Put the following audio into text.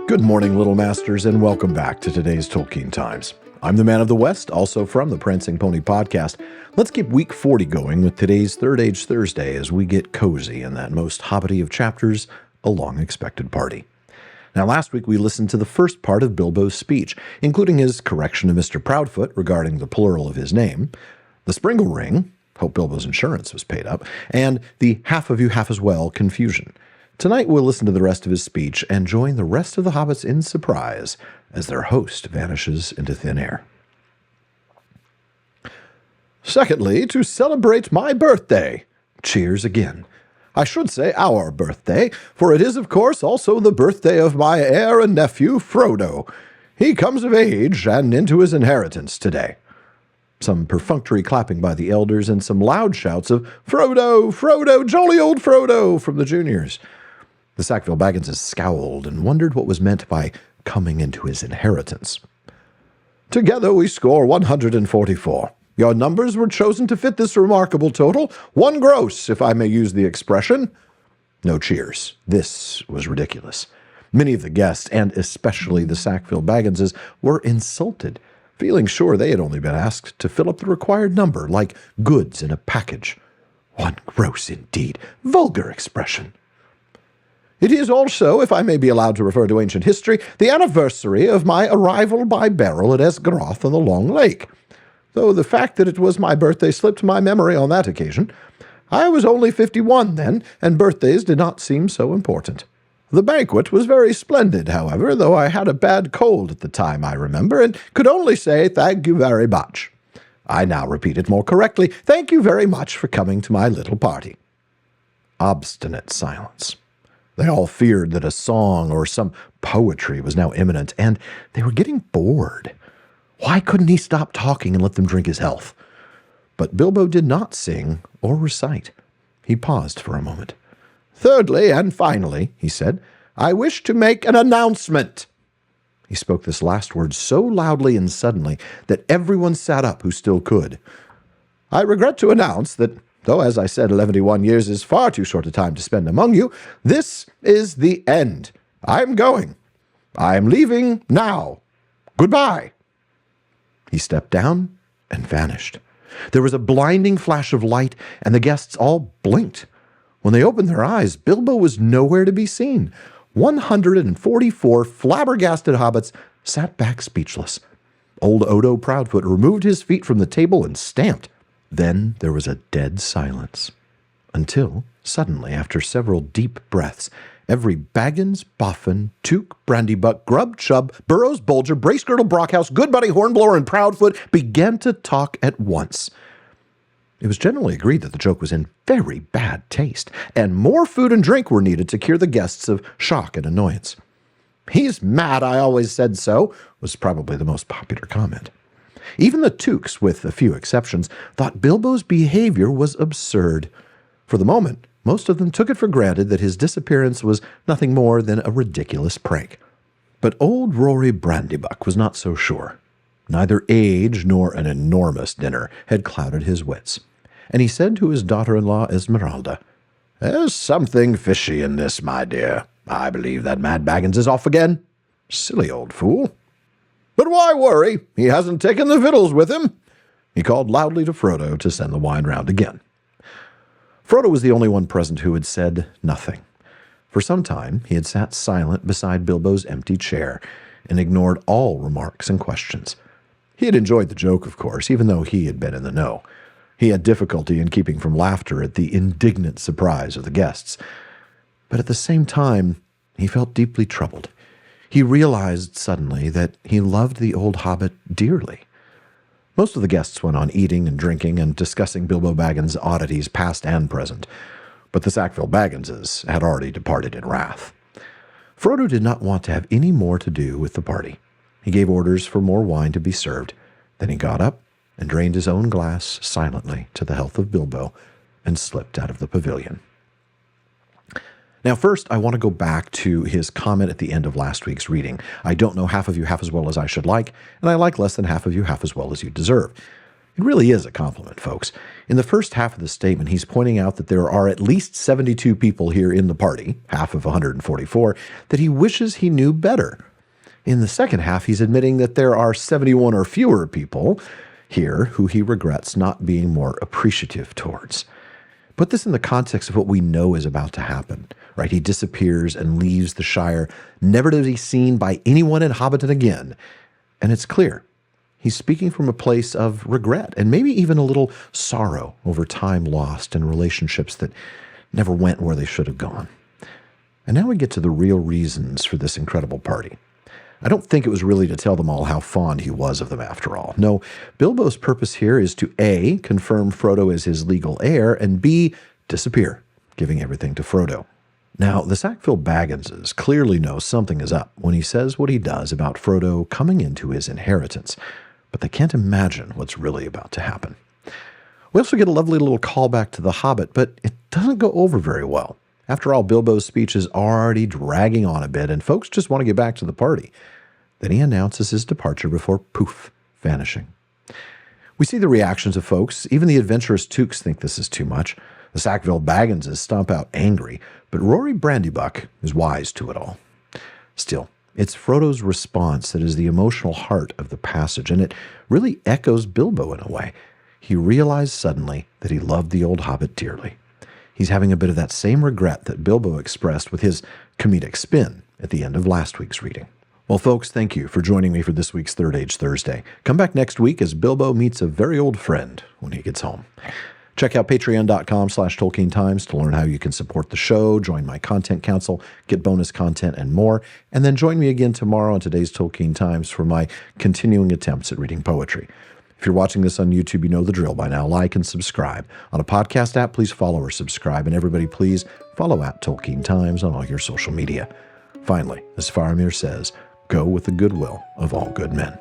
Good morning, Little Masters, and welcome back to today's Tolkien Times. I'm the Man of the West, also from the Prancing Pony podcast. Let's keep week 40 going with today's Third Age Thursday as we get cozy in that most hobbity of chapters, A Long Expected Party. Now, last week we listened to the first part of Bilbo's speech, including his correction to Mr. Proudfoot regarding the plural of his name, the Springle Ring, hope Bilbo's insurance was paid up, and the half of you half as well confusion. Tonight we'll listen to the rest of his speech and join the rest of the hobbits in surprise as their host vanishes into thin air. Secondly, to celebrate my birthday. Cheers again. I should say our birthday, for it is, of course, also the birthday of my heir and nephew, Frodo. He comes of age and into his inheritance today. Some perfunctory clapping by the elders and some loud shouts of, "Frodo! Frodo! Jolly old Frodo!" from the juniors. The Sackville Bagginses scowled and wondered what was meant by coming into his inheritance. Together we score 144. Your numbers were chosen to fit this remarkable total. One gross, if I may use the expression. No cheers. This was ridiculous. Many of the guests, and especially the Sackville Bagginses, were insulted, feeling sure they had only been asked to fill up the required number, like goods in a package. One gross indeed. Vulgar expression. It is also, if I may be allowed to refer to ancient history, the anniversary of my arrival by barrel at Esgaroth on the Long Lake. Though the fact that it was my birthday slipped my memory on that occasion. I was only 51 then, and birthdays did not seem so important. The banquet was very splendid, however, though I had a bad cold at the time, I remember, and could only say thank you very much. I now repeat it more correctly. Thank you very much for coming to my little party. Obstinate silence. They all feared that a song or some poetry was now imminent, and they were getting bored. Why couldn't he stop talking and let them drink his health? But Bilbo did not sing or recite. He paused for a moment. Thirdly, and finally, he said, I wish to make an announcement. He spoke this last word so loudly and suddenly that everyone sat up who still could. I regret to announce that, though, as I said, 71 years is far too short a time to spend among you, this is the end. I'm going. I'm leaving now. Goodbye. He stepped down and vanished. There was a blinding flash of light, and the guests all blinked. When they opened their eyes, Bilbo was nowhere to be seen. 144 flabbergasted hobbits sat back speechless. Old Odo Proudfoot removed his feet from the table and stamped. Then there was a dead silence, until, suddenly, after several deep breaths, every Baggins, Boffin, Took, Brandybuck, Grub, Chubb, Burrows, Bolger, Bracegirdle, Brockhouse, Goodbuddy, Hornblower, and Proudfoot began to talk at once. It was generally agreed that the joke was in very bad taste, and more food and drink were needed to cure the guests of shock and annoyance. "He's mad, I always said so," was probably the most popular comment. Even the Tooks, with a few exceptions, thought Bilbo's behavior was absurd. For the moment, most of them took it for granted that his disappearance was nothing more than a ridiculous prank. But old Rory Brandybuck was not so sure. Neither age nor an enormous dinner had clouded his wits, and he said to his daughter-in-law Esmeralda, "There's something fishy in this, my dear. I believe that Mad Baggins is off again. Silly old fool. But why worry? He hasn't taken the Vittles with him." He called loudly to Frodo to send the wine round again. Frodo was the only one present who had said nothing. For some time he had sat silent beside Bilbo's empty chair and ignored all remarks and questions. He had enjoyed the joke, of course, even though he had been in the know. He had difficulty in keeping from laughter at the indignant surprise of the guests. But at the same time, he felt deeply troubled. He realized suddenly that he loved the old hobbit dearly. Most of the guests went on eating and drinking and discussing Bilbo Baggins' oddities past and present, but the Sackville Bagginses had already departed in wrath. Frodo did not want to have any more to do with the party. He gave orders for more wine to be served. Then he got up and drained his own glass silently to the health of Bilbo and slipped out of the pavilion. Now, first, I want to go back to his comment at the end of last week's reading. I don't know half of you half as well as I should like, and I like less than half of you half as well as you deserve. It really is a compliment, folks. In the first half of the statement, he's pointing out that there are at least 72 people here in the party, half of 144, that he wishes he knew better. In the second half, he's admitting that there are 71 or fewer people here who he regrets not being more appreciative towards. Put this in the context of what we know is about to happen, right? He disappears and leaves the Shire, never to be seen by anyone in Hobbiton again. And it's clear. He's speaking from a place of regret and maybe even a little sorrow over time lost and relationships that never went where they should have gone. And now we get to the real reasons for this incredible party. I don't think it was really to tell them all how fond he was of them after all. No, Bilbo's purpose here is to A, confirm Frodo as his legal heir, and B, disappear, giving everything to Frodo. Now, the Sackville Bagginses clearly know something is up when he says what he does about Frodo coming into his inheritance, but they can't imagine what's really about to happen. We also get a lovely little callback to The Hobbit, but it doesn't go over very well. After all, Bilbo's speech is already dragging on a bit, and folks just want to get back to the party. Then he announces his departure before, poof, vanishing. We see the reactions of folks. Even the adventurous Tooks think this is too much. The Sackville Bagginses stomp out angry, but Rory Brandybuck is wise to it all. Still, it's Frodo's response that is the emotional heart of the passage, and it really echoes Bilbo in a way. He realized suddenly that he loved the old hobbit dearly. He's having a bit of that same regret that Bilbo expressed with his comedic spin at the end of last week's reading. Well, folks, thank you for joining me for this week's Third Age Thursday. Come back next week as Bilbo meets a very old friend when he gets home. Check out patreon.com/Tolkien Times to learn how you can support the show, join my content council, get bonus content, and more. And then join me again tomorrow on today's Tolkien Times for my continuing attempts at reading poetry. If you're watching this on YouTube, you know the drill by now. Like and subscribe. On a podcast app, please follow or subscribe. And everybody, please follow @Tolkien Times on all your social media. Finally, as Faramir says, go with the goodwill of all good men.